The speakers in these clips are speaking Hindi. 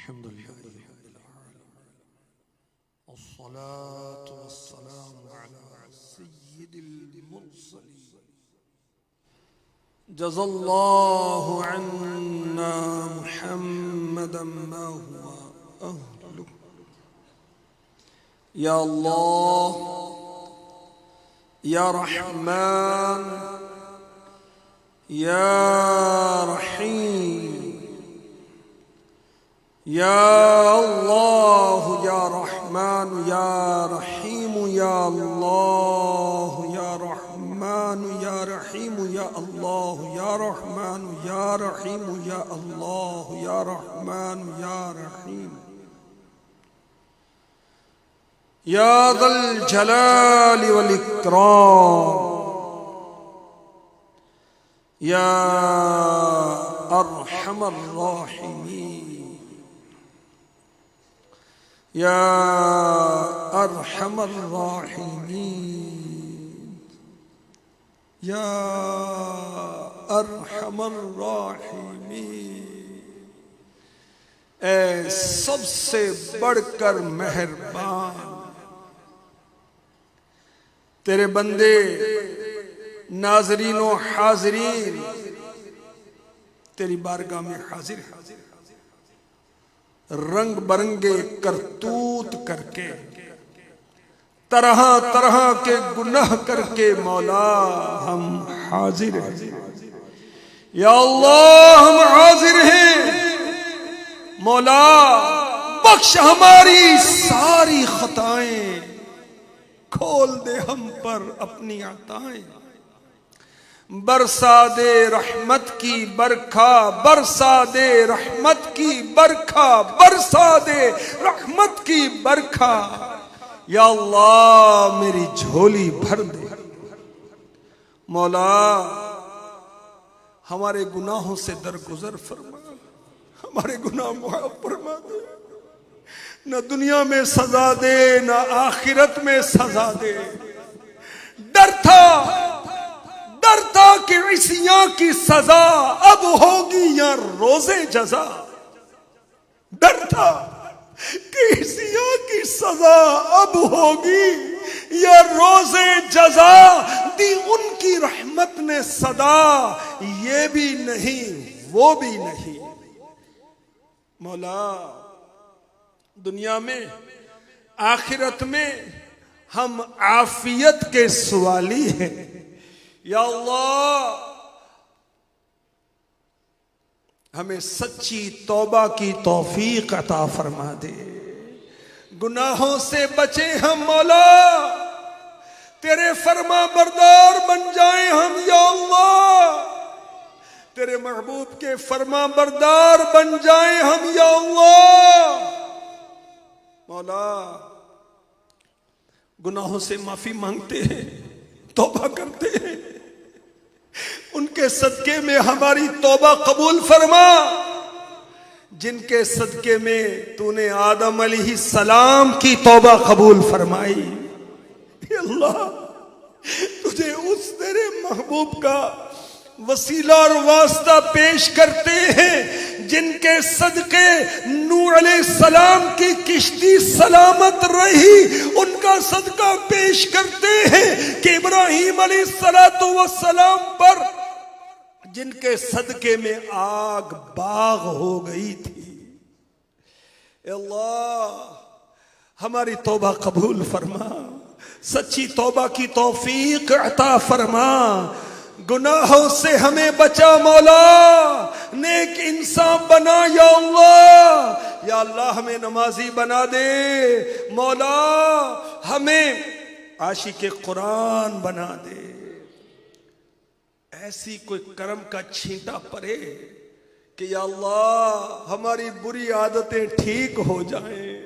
अल्हम्दुलिल्लाह रब्बिल आलमीन अस्सलातु वस्सलामु अला सय्यिदिल मुरसलीन जज़ल्लाहु अन्ना मुहम्मदन मा हुवा अहलुहु। या अल्लाह या रहमान या रहीम या अल्लाह या रहमान या रहीम या अल्लाह या रहमान या रहीम या अल्लाह या रहमान या रहीम या अल्लाह या रहमान या रहीम या ज़ल जलाल वल इकराम या अरहमर राहिमीन या अरहमर राहिमीन या अरहमर राहिमीन। ऐ सबसे बढ़कर मेहरबान तेरे बंदे नाज़रीन व हाज़रीन तेरी बारगाह में हाजिर हाजिर रंग बरंगे करतूत करके तरह तरह के गुनाह करके मौला हम हाजिर हैं। या अल्लाह हम हाजिर हैं मौला, बख्श हमारी सारी खताएं, खोल दे हम पर अपनी अताएं, बरसा दे रहमत की बरखा, बरसा दे रहमत की बरखा, बरसा दे रहमत की बरखा। या अल्लाह मेरी झोली भर दे मौला, हमारे गुनाहों से दरगुजर फरमा, हमारे गुनाह माफ फरमा दे, न दुनिया में सजा दे न आखिरत में सजा दे। डर था कि इसियां की सजा अब होगी या रोजे जजा, डर था कि इसियां की सजा अब होगी या रोजे जजा। दी उनकी रहमत ने सदा, ये भी नहीं वो भी नहीं। मौला दुनिया में आखिरत में हम आफियत के सवाली हैं। या अल्लाह हमें सच्ची तौबा की तौफीक अता फरमा दे, गुनाहों से बचे हम मौला, तेरे फरमा बरदार बन जाए हम। या अल्लाह तेरे महबूब के फरमा बरदार बन जाए हम। या अल्लाह मौला गुनाहों से माफी मांगते हैं, तौबा करते हैं, उनके सदके में हमारी तौबा कबूल फरमा जिनके सदके में तूने आदम अलैहिस्सलाम की तौबा कबूल फरमाई। अल्लाह तुझे उस तेरे महबूब का वसीला और वास्ता पेश करते हैं जिनके सदके नूह अलैहिस्सलाम की किश्ती सलामत रही, उनका सदका पेश करते हैं कि इब्राहीम अलैहिस्सलाम पर जिनके सदके में आग बाग हो गई थी। अल्लाह हमारी तौबा कबूल फरमा, सच्ची तौबा की तौफीक अता फरमा, गुनाहों से हमें बचा मौला, नेक इंसान बना। या अल्लाह, या अल्लाह हमें नमाजी बना दे मौला, हमें आशिक कुरान बना दे। ऐसी कोई कर्म का छींटा पड़े कि या अल्लाह हमारी बुरी आदतें ठीक हो जाएं,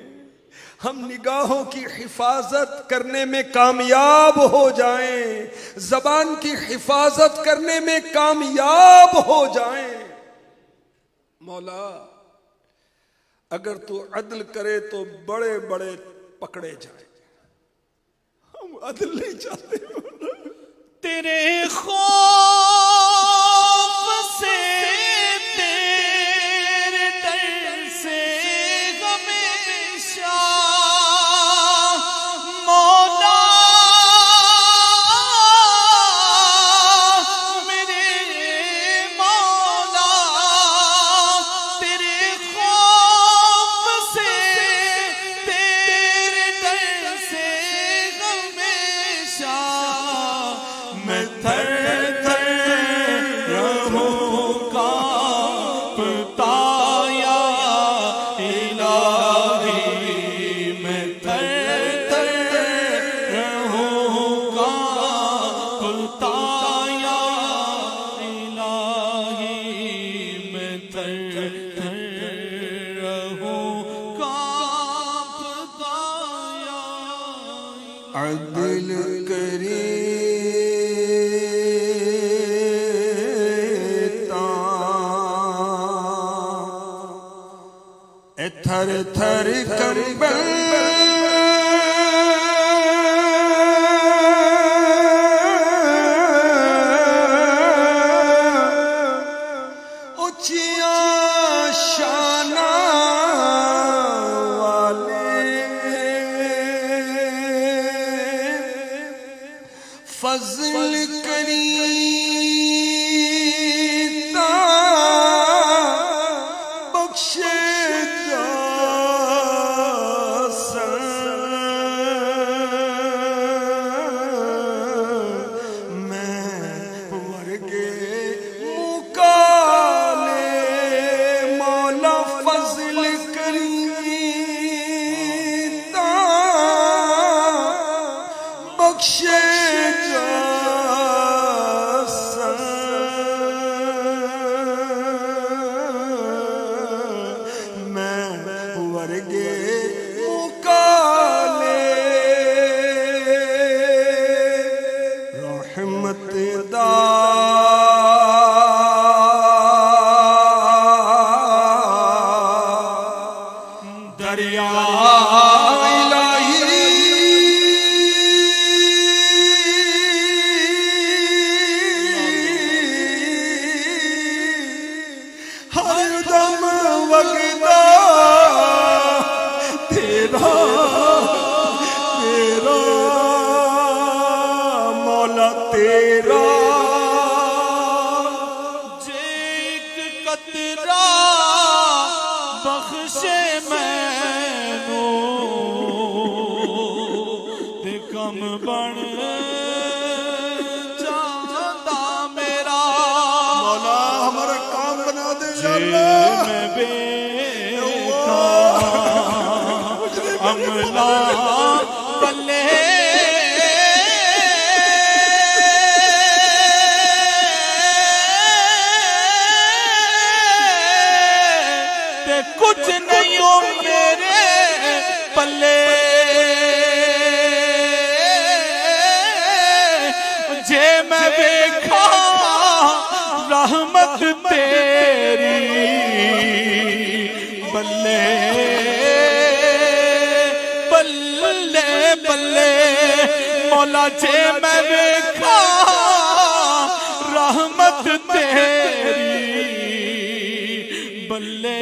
हम निगाहों की हिफाजत करने में कामयाब हो जाएं, जबान की हिफाजत करने में कामयाब हो जाएं। मौला अगर तू अदल करे तो बड़े बड़े पकड़े जाए, हम अदल नहीं चाहते। तेरे खौफ से तेरे डर से अदिल करे थर थर कंबल ऊंचिया शाना वाले फजल करी बख्शे दरिया इलाही हर दम वगदा तेरा तेरा मौला तेरा जेक कतरा बख्शे मैनू ते कम बन जांदा मेरा मौला हमारा काम बना दे जे मैं बेखा अमला पल्ले कुछ नहीं हो मेरे पल्ले जे मैं देखा रहमत तेरी बल्ले बल्ले बल्ले मौला जे मैं देखा रहमत तेरी बल्ले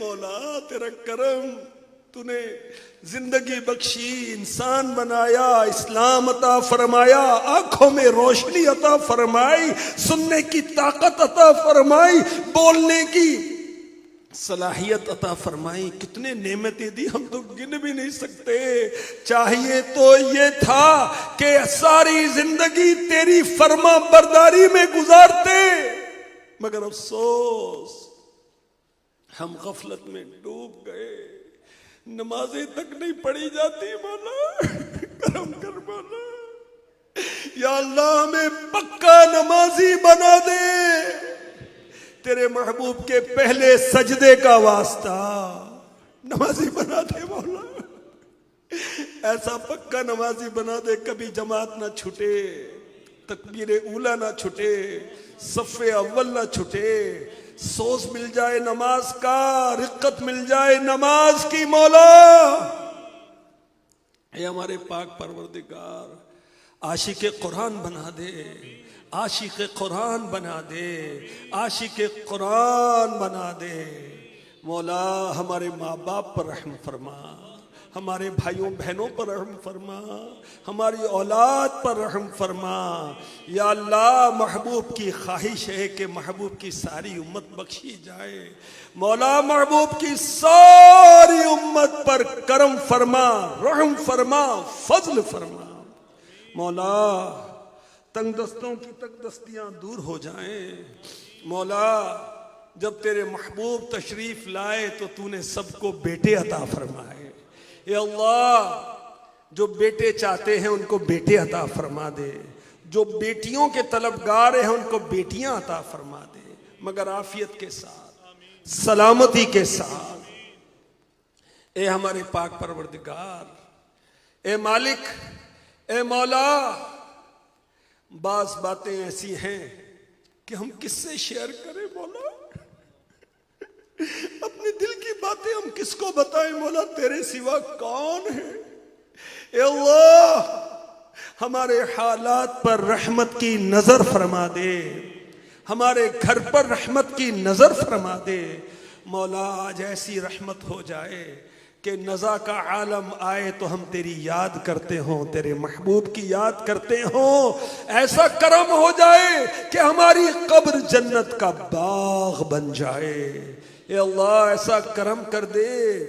मौला तेरा करम तूने जिंदगी बख्शी इंसान बनाया इस्लाम अता फरमाया आंखों में रोशनी अता फरमाई सुनने की ताकत अता फरमाई बोलने की सलाहियत अता फरमाई कितने नेमतें दी हम तो गिन भी नहीं सकते चाहिए तो ये था कि सारी जिंदगी तेरी फर्मा बरदारी में गुजारते मगर अफसोस हम गफलत में डूब गए नमाजें तक नहीं पढ़ी जाती मौला करम कर मौला या अल्लाह हमें पक्का नमाजी बना दे तेरे महबूब के पहले सजदे का वास्ता नमाजी बना दे मौला ऐसा पक्का नमाजी बना दे कभी जमात ना छूटे तकबीरे ऊला ना छूटे सफ़े अव्वल ना छूटे सोच मिल जाए नमाज का रिक्कत मिल जाए नमाज की मौला हे हमारे पाक परवरदिगार आशिक कुरान बना दे, आशिक कुरान बना दे, आशिक कुरान बना दे। मौला हमारे माँ बाप पर रहम फरमा, हमारे भाइयों बहनों पर रहम फरमा, हमारी औलाद पर रहम फरमा। या अल्लाह महबूब की ख्वाहिश है कि महबूब की सारी उम्मत बख्शी जाए। मौला महबूब की सारी उम्मत पर करम फरमा, रहम फरमा, फजल फरमा। मौला तंगदस्तों की तंगदस्तियां दूर हो जाएं। मौला जब तेरे महबूब तशरीफ लाए तो तूने सबको बेटे अता फरमाए। ए अल्लाह जो बेटे चाहते हैं उनको बेटे अता फरमा दे, जो बेटियों के तलबगार हैं उनको बेटियां अता फरमा दे, मगर आफियत के साथ, सलामती के साथ। ए हमारे पाक परवरदिगार, ए मालिक, ए मौला, बास बातें ऐसी हैं कि हम किससे शेयर करें मौला। अपने दिल की बातें हम किसको बताएं मौला, तेरे सिवा कौन है। ए अल्लाह हमारे हालात पर रहमत की नजर फरमा दे, हमारे घर पर रहमत की नजर फरमा दे। मौला आज ऐसी रहमत हो जाए कि नज़ा का आलम आए तो हम तेरी याद करते हों, तेरे महबूब की याद करते हों। ऐसा करम हो जाए कि हमारी कब्र जन्नत का बाग बन जाए। ए अल्लाह ऐसा करम कर दे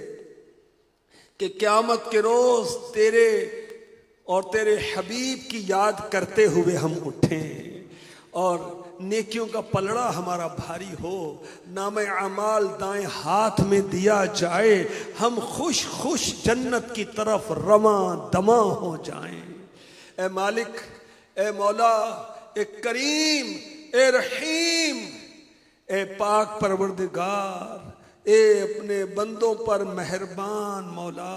कि क़यामत के रोज तेरे और तेरे हबीब की याद करते हुए हम उठें और नेकियों का पलड़ा हमारा भारी हो, नामे अमाल दाएं हाथ में दिया जाए, हम खुश खुश जन्नत की तरफ रवा दमा हो जाएं। ए मालिक, ए मौला, ए करीम, ए रहीम, ए पाक परवरदिगार, ए अपने बंदों पर मेहरबान मौला,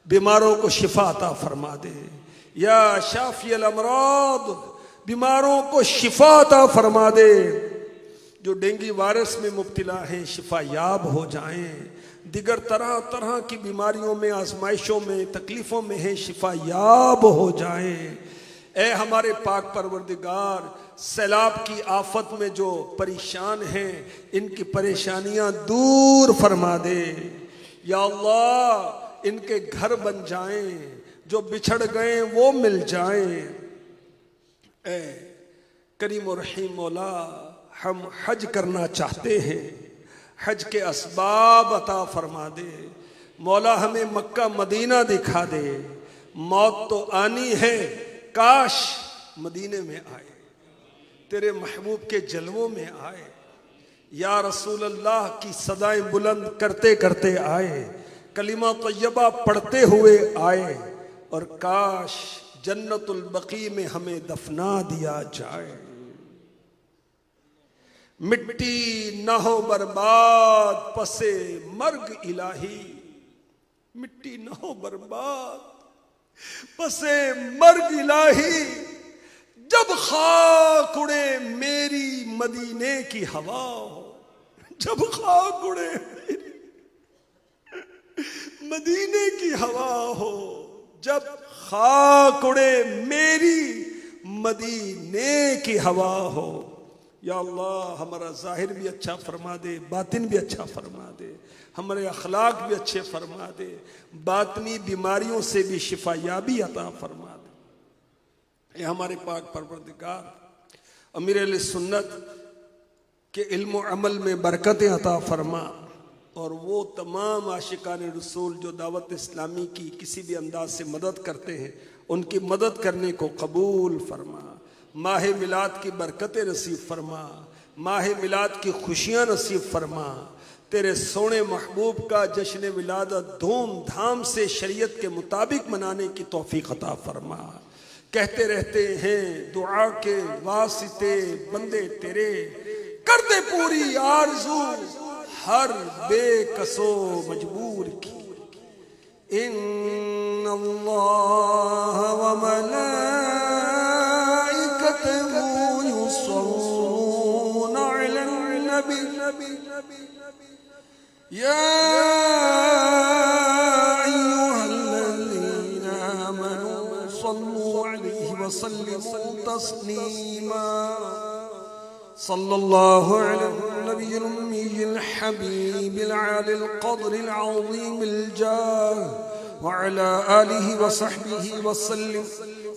बीमारों को शिफा अता फरमा दे। या शाफी अल अमराद, बीमारों को शिफा अता फरमा दे। जो डेंगू वायरस में मुब्तला हैं शिफा याब हो जाएं, दिगर तरह तरह की बीमारियों में, आजमाइशों में, तकलीफ़ों में हैं शिफा याब हो जाएं। ए हमारे पाक परवरदिगार, सैलाब की आफत में जो परेशान हैं इनकी परेशानियां दूर फरमा दे। या अल्लाह इनके घर बन जाएं, जो बिछड़ गए वो मिल जाएं। ए करीम और रहीम मौला, हम हज करना चाहते हैं, हज के असबाब अता फरमा दे। मौला हमें मक्का मदीना दिखा दे। मौत तो आनी है, काश मदीने में आए, तेरे महबूब के जलवों में आए, या रसूल अल्लाह की सदाएं बुलंद करते करते आए, कलिमा तैयबा पढ़ते हुए आए, और काश जन्नतुल बकी में हमें दफना दिया जाए। मिट्टी न हो बर्बाद पसे मर्ग इलाही, मिट्टी न हो बर्बाद पसे मर्ग इलाही, जब खाक उड़े मेरी मदीने की हवा हो, जब खाक उड़े मदीने की हवा हो, जब खाक उड़े मेरी मदीने की हवा हो। या अल्लाह हमारा जाहिर भी अच्छा फरमा दे, बातिन भी अच्छा फरमा दे, हमारे अखलाक भी अच्छे फरमा दे, बातनी बीमारियों से भी शिफा याबी अता फरमा दे। ये हमारे पाक परवरदिगार, अमीर अहले सुन्नत के इल्म अमल में बरकतें अता फरमा, और वो तमाम आशिकान रसूल जो दावत इस्लामी की किसी भी अंदाज से मदद करते हैं उनकी मदद करने को कबूल फरमा। माह मिलाद की बरकतें नसीब फरमा, माह मिलाद की खुशियाँ नसीब फरमा। तेरे सोने महबूब का जश्न विलादत धूमधाम से शरीयत के मुताबिक मनाने की तौफीक अता फरमा। कहते रहते हैं दुआ के वास्ते बंदे तेरे, कर दे पूरी आरज़ू हर बेकसो मजबूर की। इन्नल्लाह व मलाइकतहू युस्सल्लूना अलन नबी या अय्युहल्लज़ीना आमनू सल्लू अलैहि व वसल्लिमू तस्लीमा। सल्लल्लाहु अलैहि नबील उम्मील हबीबिल आलिल क़द्रिल अज़ीमिल जाह व अला आलिहि व सहबिहि वसल्लिम।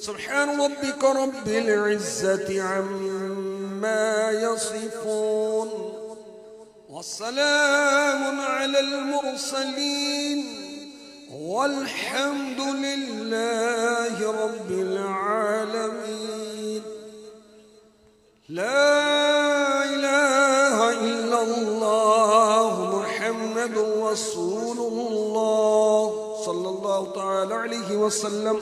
सुब्हान रब्बिक रब्बिल इज़्ज़ति अम्मा यसिफून वस्सलामुन अलल मुरसलीन वल्हम्दु लिल्लाहि रब्बिल आलमीन। ला इलाहा इल्लल्लाह मुहम्मदुर रसूलुल्लाह सल्लल्लाहु तआला अलैहि वसल्लम।